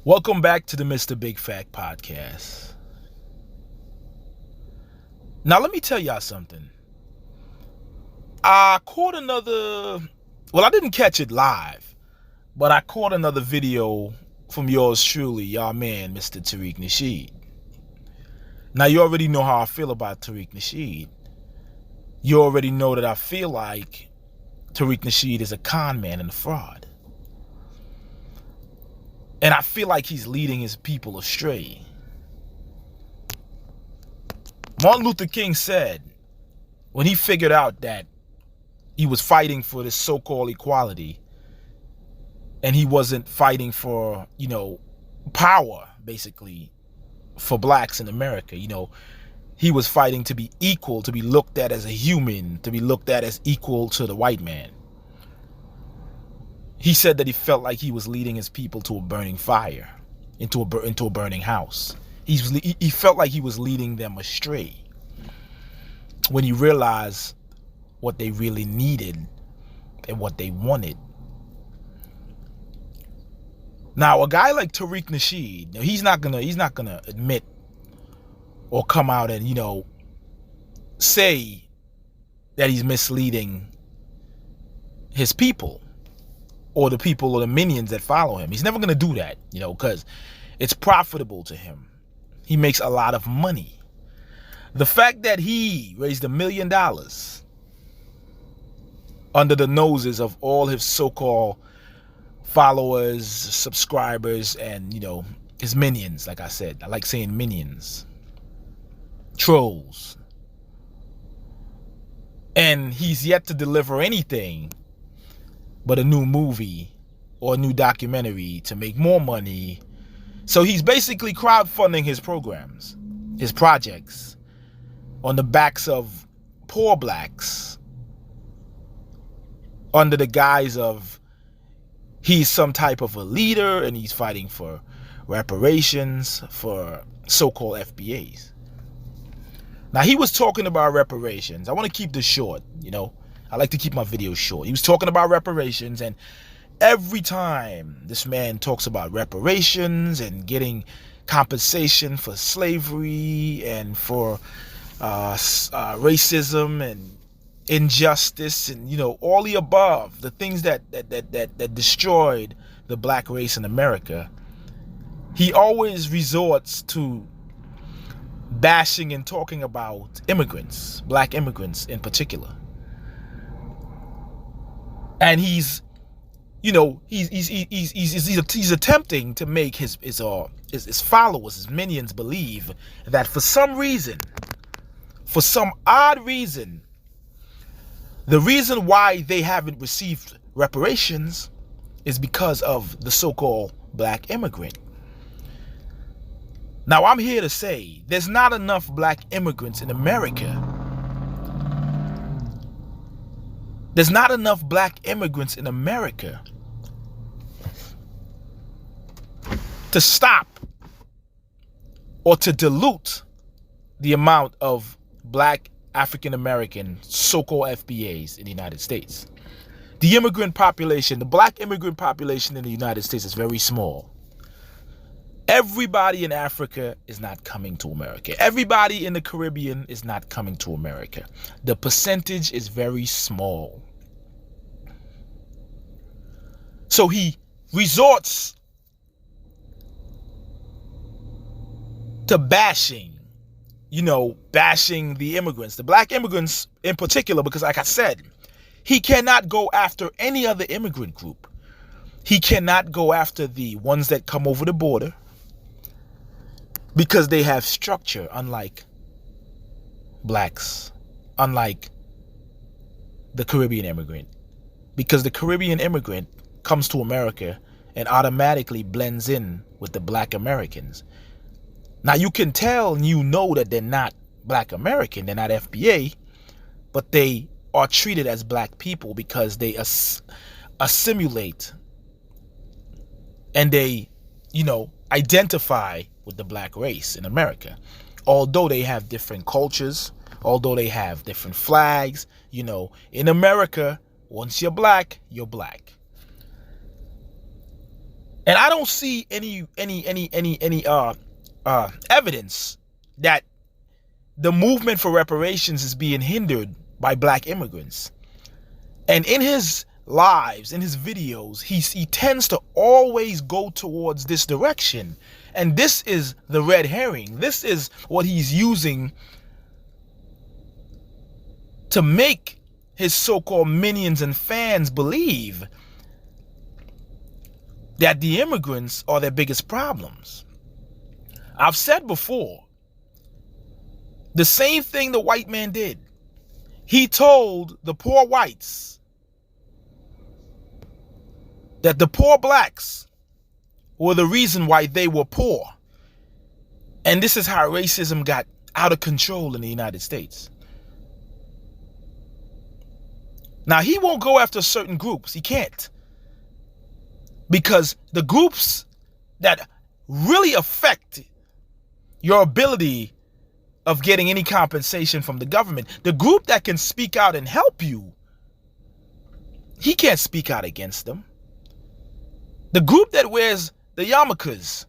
Welcome back to the Mr. Big Fact Podcast. Now, let me tell y'all something. I caught I didn't catch it live, but I caught another video from yours truly, y'all man, Mr. Tariq Nasheed. Now, you already know how I feel about Tariq Nasheed. You already know that I feel like Tariq Nasheed is a con man and a fraud. And I feel like he's leading his people astray. Martin Luther King said, when he figured out that he was fighting for this so-called equality, and he wasn't fighting for, power, basically, for blacks in America, he was fighting to be equal, to be looked at as a human, to be looked at as equal to the white man. He said that he felt like he was leading his people to a burning fire, into a burning house. He felt like he was leading them astray when he realized what they really needed and what they wanted. Now, a guy like Tariq Nasheed, he's not gonna admit or come out and say that he's misleading his people or the people or the minions that follow him. He's never gonna do that, because it's profitable to him. He makes a lot of money. The fact that he raised $1 million under the noses of all his so-called followers, subscribers, and, his minions, like I said. I like saying minions. Trolls. And he's yet to deliver anything but a new movie or a new documentary to make more money. So he's basically crowdfunding his programs, his projects, on the backs of poor blacks, under the guise of he's some type of a leader and he's fighting for reparations for so-called FBAs. Now, he was talking about reparations. I want to keep this short, I like to keep my videos short. He was talking about reparations, and every time this man talks about reparations and getting compensation for slavery and for racism and injustice and all the above, the things that destroyed the black race in America, he always resorts to bashing and talking about immigrants, black immigrants in particular. And he's attempting to make his followers, his minions, believe that for some reason, for some odd reason, the reason why they haven't received reparations is because of the so-called black immigrant. Now, I'm here to say there's not enough black immigrants in America. There's not enough black immigrants in America to stop or to dilute the amount of black African American so-called FBAs in the United States. The immigrant population, the black immigrant population in the United States is very small. Everybody in Africa is not coming to America. Everybody in the Caribbean is not coming to America. The percentage is very small. So he resorts to bashing the immigrants, the black immigrants in particular, because like I said, he cannot go after any other immigrant group. He cannot go after the ones that come over the border because they have structure, unlike blacks, unlike the Caribbean immigrant. Because the Caribbean immigrant comes to America and automatically blends in with the black Americans. Now, you can tell and that they're not black American, they're not FBA, but they are treated as black people because they assimilate and they, identify with the black race in America. Although they have different cultures, although they have different flags, in America, once you're black, you're black. And I don't see any evidence that the movement for reparations is being hindered by black immigrants. And in his lives, in his videos, he tends to always go towards this direction. And this is the red herring. This is what he's using to make his so-called minions and fans believe that the immigrants are their biggest problems. I've said before, the same thing the white man did. He told the poor whites that the poor blacks were the reason why they were poor. And this is how racism got out of control in the United States. Now, he won't go after certain groups. He can't. Because the groups that really affect your ability of getting any compensation from the government, the group that can speak out and help you, he can't speak out against them. The group that wears the yarmulkes,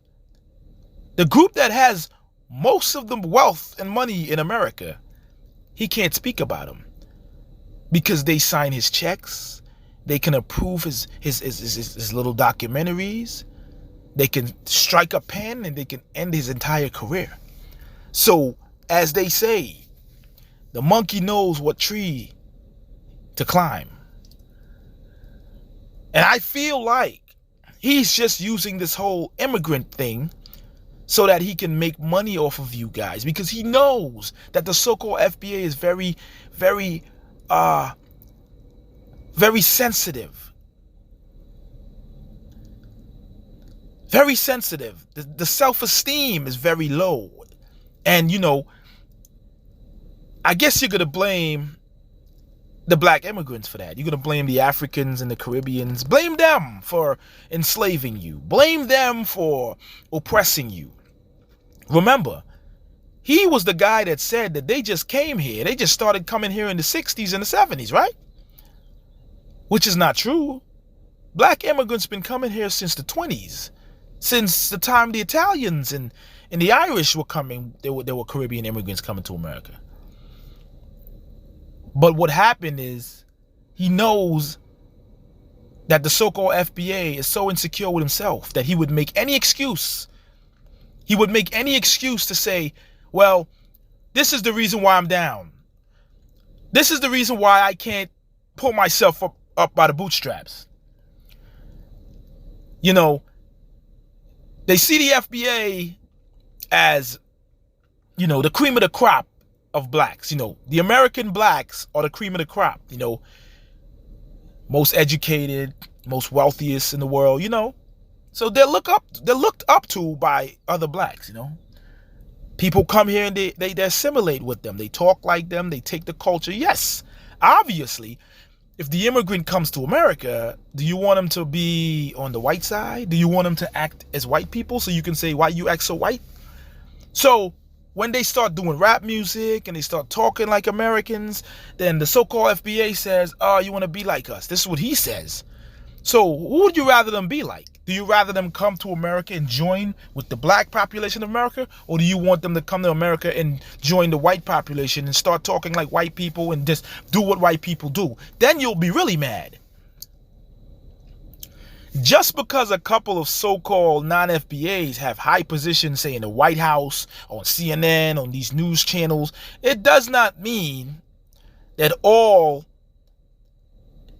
the group that has most of the wealth and money in America, he can't speak about them because they sign his checks. They can approve his little documentaries. They can strike a pen and they can end his entire career. So, as they say, the monkey knows what tree to climb. And I feel like he's just using this whole immigrant thing so that he can make money off of you guys, because he knows that the so-called FBA is very, very sensitive. Very sensitive. The self-esteem is very low. And, you know, I guess you're going to blame the black immigrants for that. You're going to blame the Africans and the Caribbeans. Blame them for enslaving you. Blame them for oppressing you. Remember, he was the guy that said that they just came here. They just started coming here in the 60s and the 70s, right? Which is not true. Black immigrants been coming here since the 20s. Since the time the Italians and the Irish were coming, there were Caribbean immigrants coming to America. But what happened is he knows that the so-called FBA is so insecure with himself that he would make any excuse. He would make any excuse to say, well, this is the reason why I'm down. This is the reason why I can't pull myself up by the bootstraps. You know, they see the FBA as, you know, the cream of the crop of blacks. You know, the American blacks are the cream of the crop, you know, most educated, most wealthiest in the world, you know. So they're looked up to by other blacks, you know. People come here and they assimilate with them. They talk like them. They take the culture. Yes, obviously, if the immigrant comes to America, do you want him to be on the white side? Do you want him to act as white people so you can say, why you act so white? So when they start doing rap music and they start talking like Americans, then the so-called FBA says, oh, you want to be like us. This is what he says. So who would you rather them be like? Do you rather them come to America and join with the black population of America? Or do you want them to come to America and join the white population and start talking like white people and just do what white people do? Then you'll be really mad. Just because a couple of so-called non-FBAs have high positions, say in the White House, on CNN, on these news channels, it does not mean that all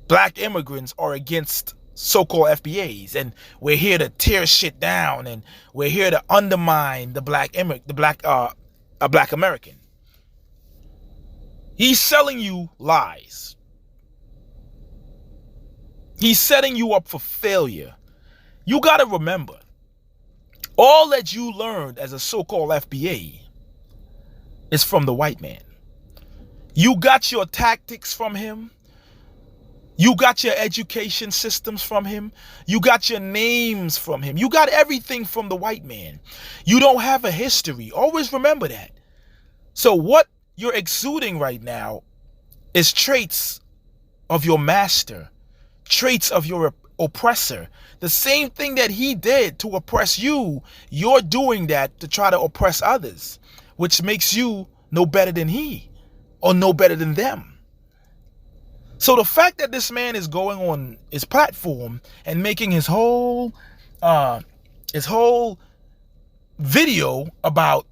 black immigrants are against so-called FBAs and we're here to tear shit down and we're here to undermine the black American. He's selling you lies. He's setting you up for failure. You got to remember, all that you learned as a so-called FBA is from the white man. You got your tactics from him. You got your education systems from him. You got your names from him. You got everything from the white man. You don't have a history. Always remember that. So what you're exuding right now is traits of your master, traits of your oppressor. The same thing that he did to oppress you, you're doing that to try to oppress others, which makes you no better than he or no better than them. So the fact that this man is going on his platform and making his whole video about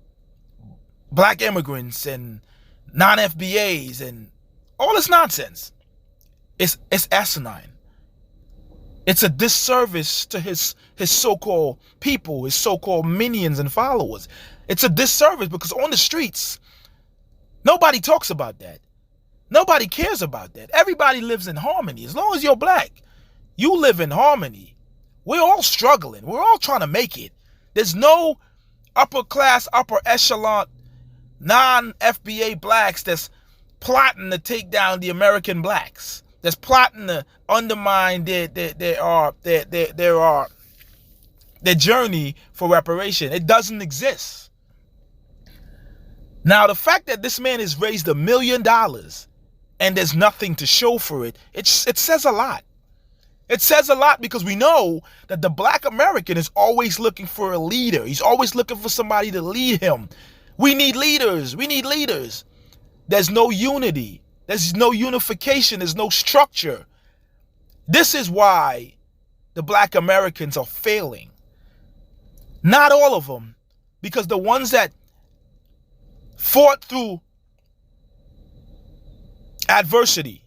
black immigrants and non-FBAs and all this nonsense, it's asinine. It's a disservice to his so-called people, his so-called minions and followers. It's a disservice because on the streets, nobody talks about that. Nobody cares about that. Everybody lives in harmony. As long as you're black, you live in harmony. We're all struggling. We're all trying to make it. There's no upper class, upper echelon, non-FBA blacks that's plotting to take down the American blacks. That's plotting to undermine their journey for reparation. It doesn't exist. Now, the fact that this man has raised $1 million and there's nothing to show for it, it says a lot. It says a lot because we know that the black American is always looking for a leader. He's always looking for somebody to lead him. We need leaders. We need leaders. There's no unity. There's no unification. There's no structure. This is why the black Americans are failing. Not all of them, because the ones that fought through adversity,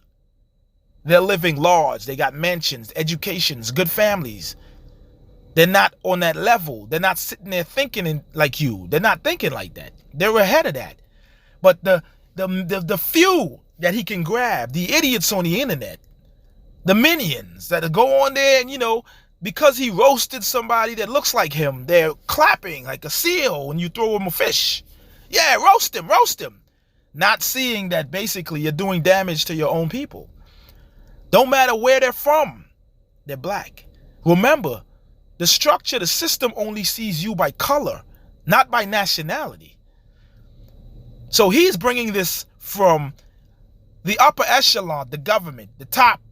they're living large. They got mansions, educations, good families. They're not on that level. They're not sitting there thinking like you. They're not thinking like that. They're ahead of that. But the few that he can grab, the idiots on the internet, the minions that go on there and, because he roasted somebody that looks like him, they're clapping like a seal when you throw him a fish. Yeah, roast him, roast him. Not seeing that basically you're doing damage to your own people. Don't matter where they're from, they're black. Remember, the structure, the system only sees you by color, not by nationality. So he's bringing this from the upper echelon, the government, the top,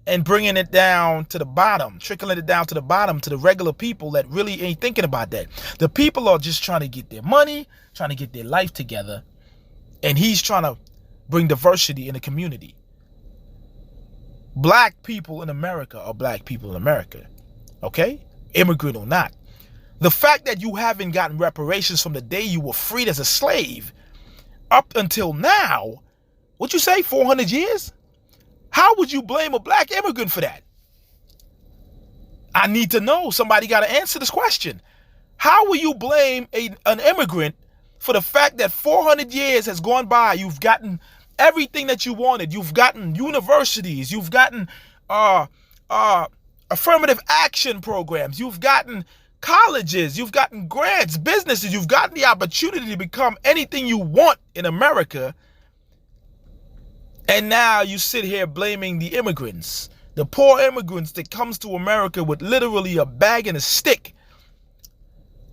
and bringing it down to the bottom, trickling it down to the bottom, to the regular people that really ain't thinking about that. The people are just trying to get their money, trying to get their life together, and he's trying to bring diversity in the community. Black people in America are black people in America, okay? Immigrant or not. The fact that you haven't gotten reparations from the day you were freed as a slave up until now, what'd you say, 400 years? How would you blame a black immigrant for that? I need to know. Somebody got to answer this question. How will you blame an immigrant for the fact that 400 years has gone by? You've gotten everything that you wanted. You've gotten universities. You've gotten affirmative action programs. You've gotten colleges. You've gotten grants, businesses. You've gotten the opportunity to become anything you want in America. And now you sit here blaming the immigrants, the poor immigrants that comes to America with literally a bag and a stick,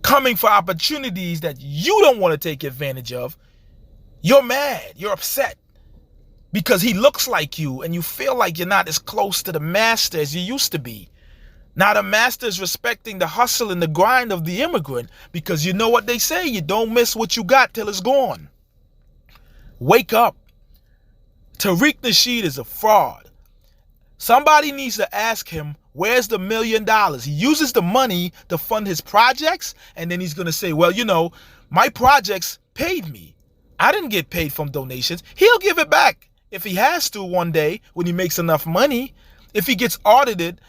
coming for opportunities that you don't want to take advantage of. You're mad. You're upset because he looks like you and you feel like you're not as close to the master as you used to be. Now the master is respecting the hustle and the grind of the immigrant because you know what they say, you don't miss what you got till it's gone. Wake up. Tariq Nasheed is a fraud. Somebody needs to ask him, where's the $1 million? He uses the money to fund his projects, and then he's going to say, well, my projects paid me. I didn't get paid from donations. He'll give it back if he has to one day when he makes enough money. If he gets audited,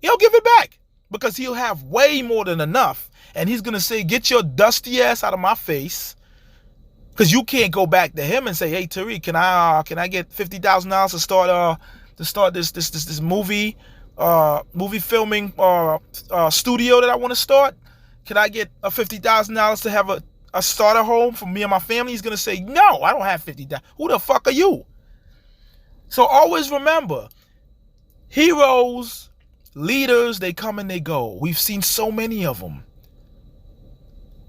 he'll give it back because he'll have way more than enough. And he's going to say, get your dusty ass out of my face. Because you can't go back to him and say, hey, Tariq, can I get $50,000 to start this movie filming studio that I want to start? Can I get $50,000 to have a starter home for me and my family? He's gonna say, no, I don't have $50,000. Who the fuck are you? So always remember, heroes, leaders, they come and they go. We've seen so many of them.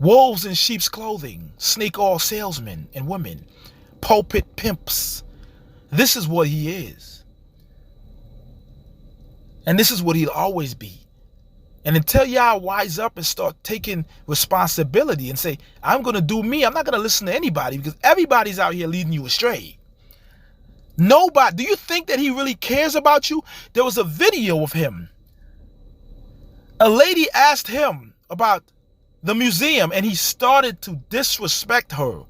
Wolves in sheep's clothing, snake oil salesmen and women, pulpit pimps. This is what he is. And this is what he'll always be. And until y'all wise up and start taking responsibility and say, I'm going to do me, I'm not going to listen to anybody, because everybody's out here leading you astray. Nobody. Do you think that he really cares about you? There was a video of him. A lady asked him about the museum, and he started to disrespect her.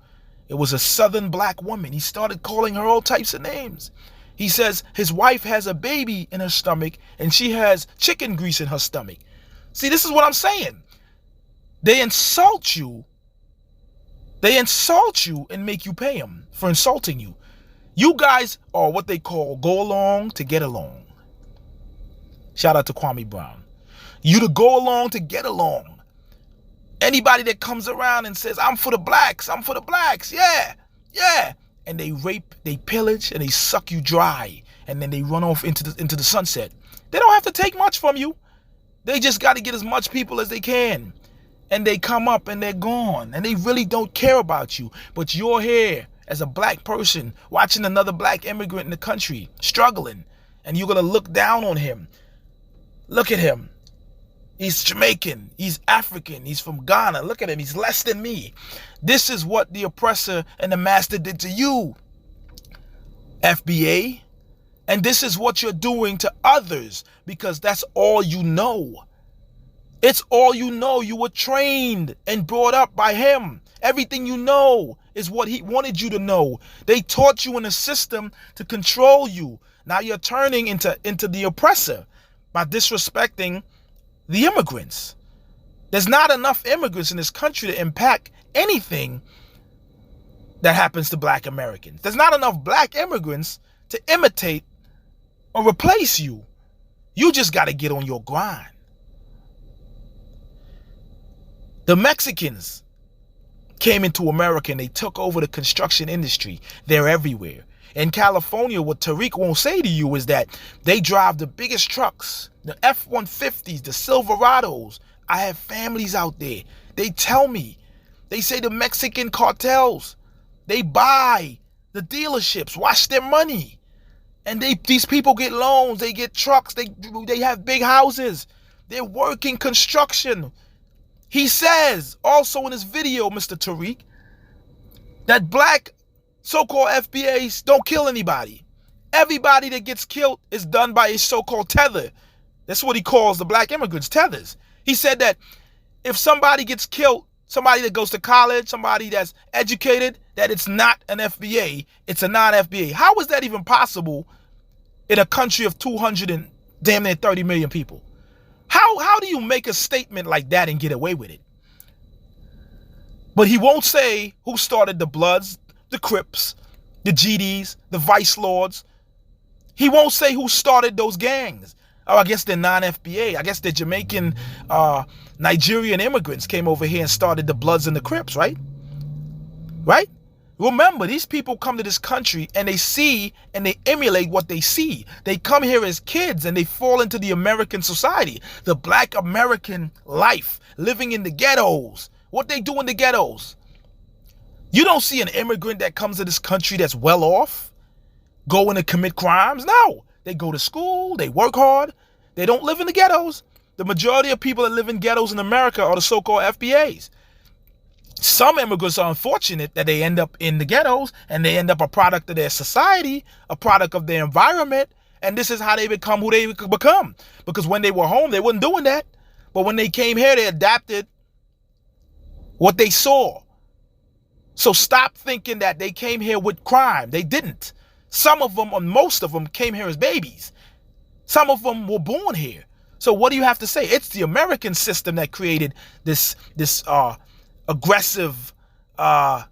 It was a Southern black woman. He started calling her all types of names. He says his wife has a baby in her stomach and she has chicken grease in her stomach. See, this is what I'm saying. They insult you. They insult you and make you pay them for insulting you. You guys are what they call go along to get along. Shout out to Kwame Brown. You to go along to get along. Anybody that comes around and says, I'm for the blacks, I'm for the blacks, yeah, yeah. And they rape, they pillage, and they suck you dry. And then they run off into the sunset. They don't have to take much from you. They just got to get as much people as they can. And they come up and they're gone. And they really don't care about you. But you're here as a black person watching another black immigrant in the country struggling. And you're going to look down on him. Look at him. He's Jamaican. He's African. He's from Ghana. Look at him. He's less than me. This is what the oppressor and the master did to you, FBA. And this is what you're doing to others, because that's all you know. It's all you know. You were trained and brought up by him. Everything you know is what he wanted you to know. They taught you in a system to control you. Now you're turning into the oppressor by disrespecting the immigrants. There's not enough immigrants in this country to impact anything that happens to black Americans. There's not enough black immigrants to imitate or replace you. You just got to get on your grind. The Mexicans came into America and they took over the construction industry. They're everywhere. In California, what Tariq won't say to you is that they drive the biggest trucks, the F-150s, the Silverados. I have families out there. They tell me. They say the Mexican cartels, they buy the dealerships, wash their money. And these people get loans, they get trucks, they have big houses. They're working construction. He says also in his video, Mr. Tariq, that black so-called FBAs don't kill anybody. Everybody that gets killed is done by a so-called tether. That's what he calls the black immigrants, tethers. He said that if somebody gets killed, somebody that goes to college, somebody that's educated, that it's not an FBA, it's a non-FBA. How is that even possible in a country of 200 and damn near 30 million people? How do you make a statement like that and get away with it? But he won't say who started the Bloods, the Crips, the GDs, the Vice Lords. He won't say who started those gangs. Oh, I guess they're non-FBA. I guess they're Jamaican, Nigerian immigrants came over here and started the Bloods and the Crips, right? Right? Remember, these people come to this country and they see and they emulate what they see. They come here as kids and they fall into the American society, the black American life, living in the ghettos. What they do in the ghettos? You don't see an immigrant that comes to this country that's well off going to commit crimes. No, they go to school, they work hard, they don't live in the ghettos. The majority of people that live in ghettos in America are the so-called FBAs. Some immigrants are unfortunate that they end up in the ghettos and they end up a product of their society, a product of their environment, and this is how they become who they become. Because when they were home, they weren't doing that. But when they came here, they adapted what they saw. So stop thinking that they came here with crime. They didn't. Some of them, or most of them, came here as babies. Some of them were born here. So what do you have to say? It's the American system that created this aggressive black.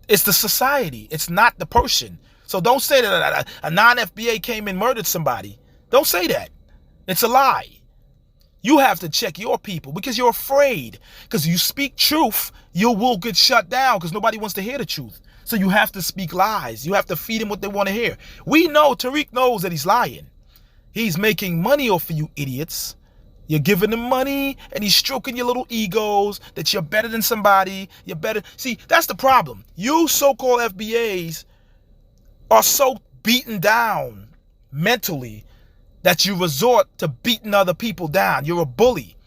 It's the society. It's not the person. So don't say that a non-FBA came and murdered somebody. Don't say that. It's a lie. You have to check your people because you're afraid. Because you speak truth, you will get shut down because nobody wants to hear the truth. So you have to speak lies. You have to feed them what they want to hear. We know, Tariq knows that he's lying. He's making money off of you idiots. You're giving him money and he's stroking your little egos that you're better than somebody. You're better. See, that's the problem. You so-called FBAs are so beaten down mentally that you resort to beating other people down. You're a bully.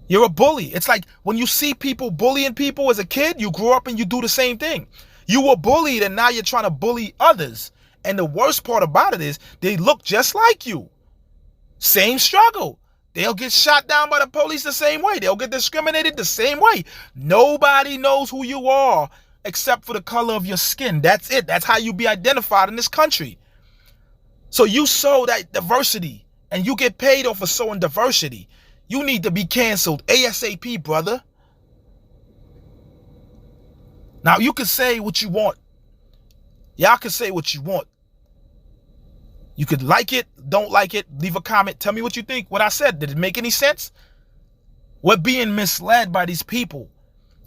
You're a bully. It's like when you see people bullying people as a kid, you grow up and you do the same thing. You were bullied and now you're trying to bully others. And the worst part about it is they look just like you. Same struggle. They'll get shot down by the police the same way. They'll get discriminated the same way. Nobody knows who you are except for the color of your skin. That's it. That's how you be identified in this country. So you sow that diversity and you get paid off for sowing diversity. You need to be canceled ASAP, brother. Now, you can say what you want. Y'all can say what you want. You could like it, don't like it, leave a comment. Tell me what you think. What I said, did it make any sense? We're being misled by these people.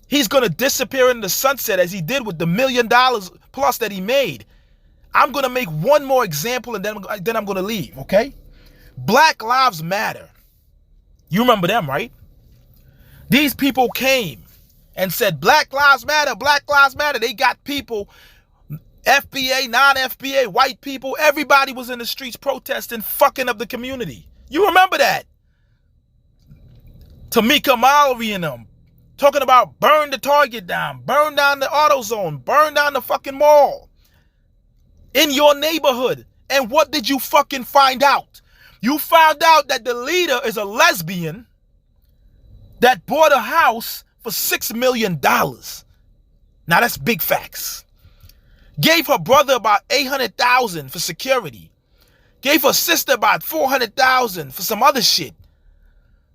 He's going to disappear in the sunset as he did with the $1 million plus that he made. I'm going to make one more example and then I'm going to leave, okay? Black Lives Matter. You remember them, right? These people came and said, Black Lives Matter, Black Lives Matter. They got people, FBA, non-FBA, white people. Everybody was in the streets protesting, fucking up the community. You remember that? Tamika Mallory and them talking about burn the Target down, burn down the AutoZone, burn down the fucking mall in your neighborhood. And what did you fucking find out? You found out that the leader is a lesbian that bought a house for $6 million. Now that's big facts. Gave her brother about $800,000 for security. Gave her sister about $400,000 for some other shit.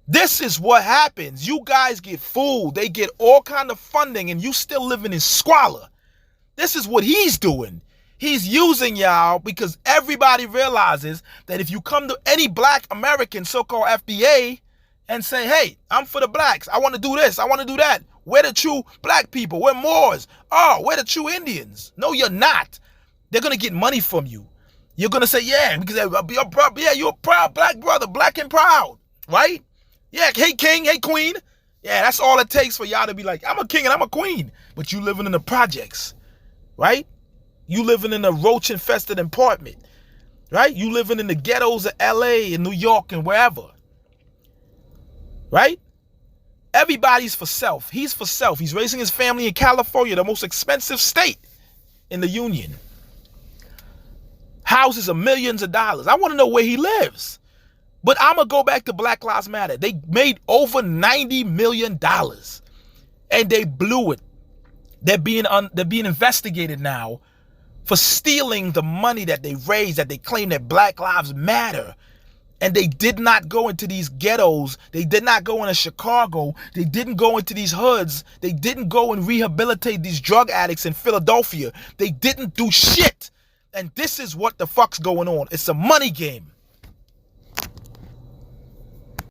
This is what happens. You guys get fooled. They get all kind of funding and you still living in squalor. This is what he's doing. He's using y'all because everybody realizes that if you come to any black American, so-called FBA, and say, hey, I'm for the blacks. I want to do this. I want to do that. We're the true black people. We're Moors. Oh, we're the true Indians. No, you're not. They're going to get money from you. You're going to say, yeah, because you're a proud black brother, black and proud, right? Yeah, hey, king, hey, queen. Yeah, that's all it takes for y'all to be like, I'm a king and I'm a queen. But you living in the projects, right? You living in a roach-infested apartment, right? You living in the ghettos of LA and New York and wherever, right? Everybody's for self. He's for self. He's raising his family in California, the most expensive state in the union. Houses of millions of dollars. I want to know where he lives. But I'm going to go back to Black Lives Matter. They made over $90 million and they blew it. They're being investigated now for stealing the money that they raised, that they claim that Black Lives Matter. And they did not go into these ghettos. They did not go into Chicago. They didn't go into these hoods. They didn't go and rehabilitate these drug addicts in Philadelphia. They didn't do shit. And this is what the fuck's going on. It's a money game.